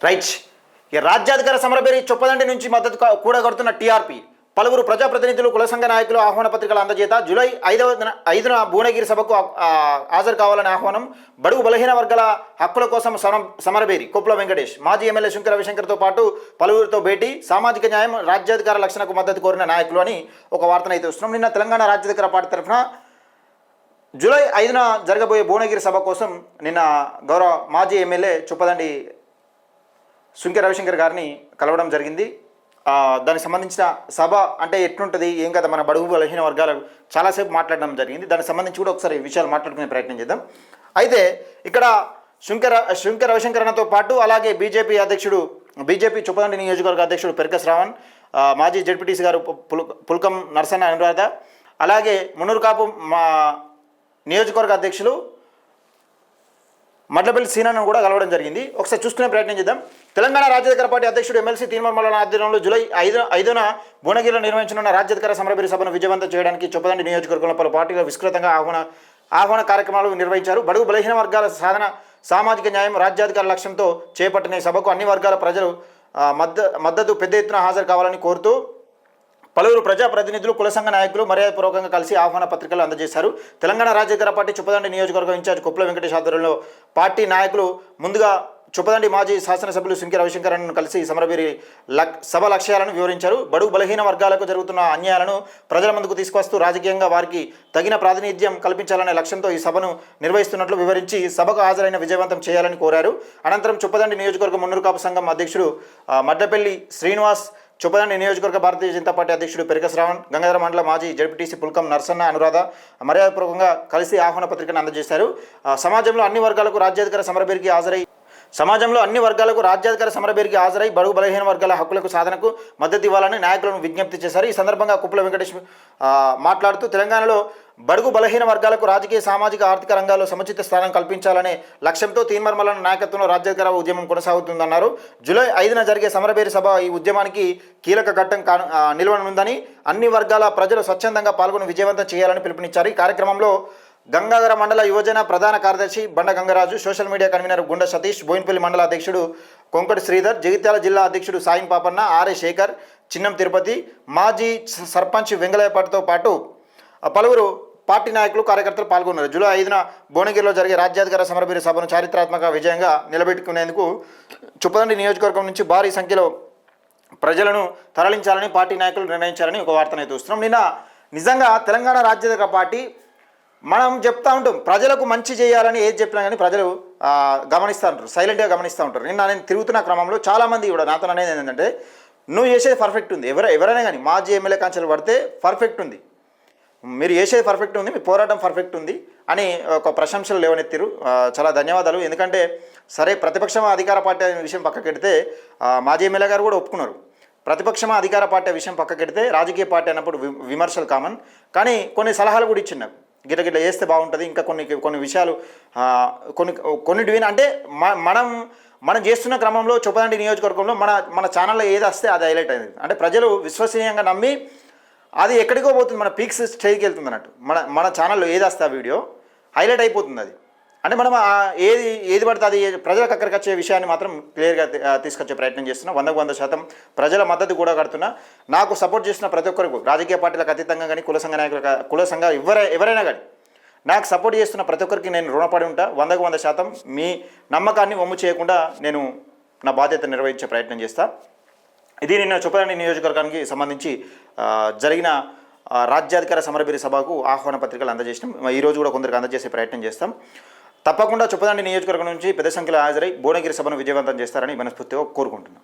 Right. ఈ రాజ్యాధికార సమరబేరి చొప్పదండి నుంచి మద్దతు కూడగడుతున్న టీఆర్పీ పలువురు ప్రజాప్రతినిధులు కుల సంఘ నాయకులు ఆహ్వాన పత్రికల అందజేత జూలై 5న భువనగిరి సభకు హాజరు కావాలని ఆహ్వానం. బడుగు బలహీన వర్గాల హక్కుల కోసం సమరబేరి కొప్పుల వెంకటేష్ మాజీ ఎమ్మెల్యే శంకర రవిశంకర్తో పాటు పలువురితో భేటీ. సామాజిక న్యాయం రాజ్యాధికార లక్షణకు మద్దతు కోరిన నాయకులు అని ఒక వార్తను అయితే వస్తున్నాం. నిన్న తెలంగాణ రాజ్యాధికార పార్టీ తరఫున జూలై 5న జరగబోయే భువనగిరి సభ కోసం నిన్న గౌరవ మాజీ ఎమ్మెల్యే చొప్పదండి శంకర రవిశంకర్ గారిని కలవడం జరిగింది. దానికి సంబంధించిన సభ అంటే ఎట్లుంటుంది ఏం కదా మన బడుగు బలహీన వర్గాలకు చాలాసేపు మాట్లాడడం జరిగింది. దానికి సంబంధించి కూడా ఒకసారి విషయాలు మాట్లాడుకునే ప్రయత్నం చేద్దాం. అయితే ఇక్కడ శంకర రవిశంకరతో పాటు అలాగే బీజేపీ చొప్పదండి నియోజకవర్గ అధ్యక్షుడు పెరక శ్రావణ్, మాజీ జెడ్పీటీసీ గారు పుల్కం నరసన్న అనురాధ, అలాగే మున్నూరు కాపు నియోజకవర్గ అధ్యక్షులు మడ్లపల్లి సీనను కూడా కలవడం జరిగింది. ఒకసారి చూసుకునే ప్రయత్నం చేద్దాం. తెలంగాణ రాజ్యాధికార పార్టీ అధ్యక్షుడు ఎమ్మెల్సీ తీన్మార్ మల్లన్న ఆధ్వర్యంలో జూలై 5న భువనగిరిలో నిర్వహించనున్న రాజ్యాధికార సమరబేరి సభను విజయవంతం చేయడానికి చొప్పదండి నియోజకవర్గంలో పలు పార్టీలు విస్తృతంగా ఆహ్వాన కార్యక్రమాలు నిర్వహించారు. బడుగు బలహీన వర్గాల సాధన, సామాజిక న్యాయం రాజ్యాధికార లక్ష్యంతో చేపట్టిన ఈ సభకు అన్ని వర్గాల ప్రజలు మద్దతు పెద్ద ఎత్తున హాజరు కావాలని కోరుతూ పలువురు ప్రజాప్రతినిధులు కుల సంఘ నాయకులు మర్యాదపూర్వకంగా కలిసి ఆహ్వాన పత్రికలు అందజేశారు. తెలంగాణ రాజ్యాధికార పార్టీ చొప్పదండి నియోజకవర్గం ఇన్ఛార్జ్ కొప్పుల వెంకటేష్ ఆధ్వర్యంలో పార్టీ నాయకులు ముందుగా చొప్పదండి మాజీ శాసనసభ్యులు శంకర రవిశంకర్ను కలిసి సమరబేరి సభ లక్ష్యాలను వివరించారు. బడుగు బలహీన వర్గాలకు జరుగుతున్న అన్యాయాలను ప్రజల ముందుకు తీసుకొస్తూ రాజకీయంగా వారికి తగిన ప్రాతినిధ్యం కల్పించాలనే లక్ష్యంతో ఈ సభను నిర్వహిస్తున్నట్లు వివరించి సభకు హాజరైన విజయవంతం చేయాలని కోరారు. అనంతరం చొప్పదండి నియోజకవర్గం మున్నూరు కాపు సంఘం అధ్యక్షుడు మడ్డపల్లి శ్రీనివాస్, చొప్పదండి నియోజకవర్గ భారతీయ జనతా పార్టీ అధ్యక్షుడు పెరక శ్రావణ్, గంగాధర మండల మాజీ జడ్పీటీసీ పుల్కం నరసన్న అనురాధ మర్యాదపూర్వకంగా కలిసి ఆహ్వాన పత్రికను అందజేశారు. సమాజంలో అన్ని వర్గాలకు రాజ్యాధికార సమరబేరికి హాజరై బడుగు బలహీన వర్గాల హక్కులకు సాధనకు మద్దతు ఇవ్వాలని నాయకులను విజ్ఞప్తి చేశారు. ఈ సందర్భంగా కొప్పుల వెంకటేష్ మాట్లాడుతూ తెలంగాణలో బడుగు బలహీన వర్గాలకు రాజకీయ, సామాజిక, ఆర్థిక రంగాల్లో సముచిత స్థానం కల్పించాలనే లక్ష్యంతో తీన్మార్ మల్లన్న నాయకత్వంలో రాజ్యాధికార ఉద్యమం కొనసాగుతుందన్నారు. జూలై 5న జరిగే సమరబేరి సభ ఈ ఉద్యమానికి కీలక ఘట్టం నిలవనుందని, అన్ని వర్గాల ప్రజలు స్వచ్ఛందంగా పాల్గొని విజయవంతం చేయాలని పిలుపునిచ్చారు. ఈ కార్యక్రమంలో గంగాధర మండల యువజన ప్రధాన కార్యదర్శి బండ గంగరాజు, సోషల్ మీడియా కన్వీనర్ గుండ సతీష్, బోయిన్పల్లి మండల అధ్యక్షుడు కొంకటి శ్రీధర్, జగిత్యాల జిల్లా అధ్యక్షుడు సాయిన్ పాపన్న, ఆర్ఏ శేఖర్, చిన్నం తిరుపతి, మాజీ సర్పంచ్ వెంగళయ్యపాటితో పాటు పలువురు పార్టీ నాయకులు, కార్యకర్తలు పాల్గొన్నారు. జూలై 5న భువనగిరిలో జరిగే రాజ్యాధికార సమరబేరి సభను చారిత్రాత్మక విజయంగా నిలబెట్టుకునేందుకు చొప్పదండి నియోజకవర్గం నుంచి భారీ సంఖ్యలో ప్రజలను తరలించాలని పార్టీ నాయకులు నిర్ణయించాలని ఒక వార్తనైతే చూస్తున్నాం. నిన్న నిజంగా తెలంగాణ రాజ్యాధికార పార్టీ మనం చెప్తా ఉంటాం ప్రజలకు మంచి చేయాలని ఏది చెప్పినా కానీ ప్రజలు గమనిస్తూ ఉంటారు, సైలెంట్గా గమనిస్తూ ఉంటారు. నేను తిరుగుతున్న క్రమంలో చాలామంది కూడా నాతో అనేది ఏంటంటే నువ్వు చేసేది పర్ఫెక్ట్ ఉంది, ఎవరైనా కానీ మాజీ ఎమ్మెల్యే కాంచెలు పడితే పర్ఫెక్ట్ ఉంది, మీరు చేసేది పర్ఫెక్ట్ ఉంది, మీ పోరాటం పర్ఫెక్ట్ ఉంది అని ఒక ప్రశంసలు లేవనెత్తిరు. చాలా ధన్యవాదాలు. ఎందుకంటే సరే ప్రతిపక్షం అధికార పార్టీ అనే విషయం పక్కకెడితే మాజీ ఎమ్మెల్యే గారు కూడా ఒప్పుకున్నారు. ప్రతిపక్షం అధికార పార్టీ విషయం పక్కకెడితే రాజకీయ పార్టీ అన్నప్పుడు విమర్శలు కామన్, కానీ కొన్ని సలహాలు కూడా ఇచ్చింది నాకు, గిట్ల చేస్తే బాగుంటుంది, ఇంకా కొన్ని విషయాలు కొన్నిటి అంటే మనం చేస్తున్న క్రమంలో చొప్పదండి నియోజకవర్గంలో మన ఛానల్లో ఏది వస్తే అది హైలైట్ అయింది. అంటే ప్రజలు విశ్వసనీయంగా నమ్మి అది ఎక్కడికో పోతుంది, మన పీక్స్ స్టేజ్కి వెళ్తుంది అన్నట్టు. మన ఛానల్లో ఏది వస్తే ఆ వీడియో హైలైట్ అయిపోతుంది. అది అంటే మనం ఏది పడితే అది ప్రజలకు అక్కడికి వచ్చే విషయాన్ని మాత్రం క్లియర్గా తీసుకొచ్చే ప్రయత్నం చేస్తున్నా. 100% ప్రజల మద్దతు కూడా కడుతున్నా. నాకు సపోర్ట్ చేసిన ప్రతి ఒక్కరికి, రాజకీయ పార్టీలకు అతీతంగా కానీ కుల సంఘ నాయకులు, కుల సంఘ ఎవరైనా కానీ నాకు సపోర్ట్ చేస్తున్న ప్రతి ఒక్కరికి నేను రుణపడి ఉంటా. 100% మీ నమ్మకాన్ని వమ్ము చేయకుండా నేను నా బాధ్యత నిర్వహించే ప్రయత్నం చేస్తా. ఇది నిన్న చొప్పదండి నియోజకవర్గానికి సంబంధించి జరిగిన రాజ్యాధికార సమరబేరి సభకు ఆహ్వాన పత్రికలు అందజేసినాం. ఈరోజు కూడా కొందరికి అందజేసే ప్రయత్నం చేస్తాం. తప్పకుండా చొప్పదండి నియోజకవర్గం నుంచి పెద్ద సంఖ్యలో హాజరై భువనగిరి సభను విజయవంతం చేస్తారని మనస్ఫూర్తిగా కోరుకుంటున్నాం.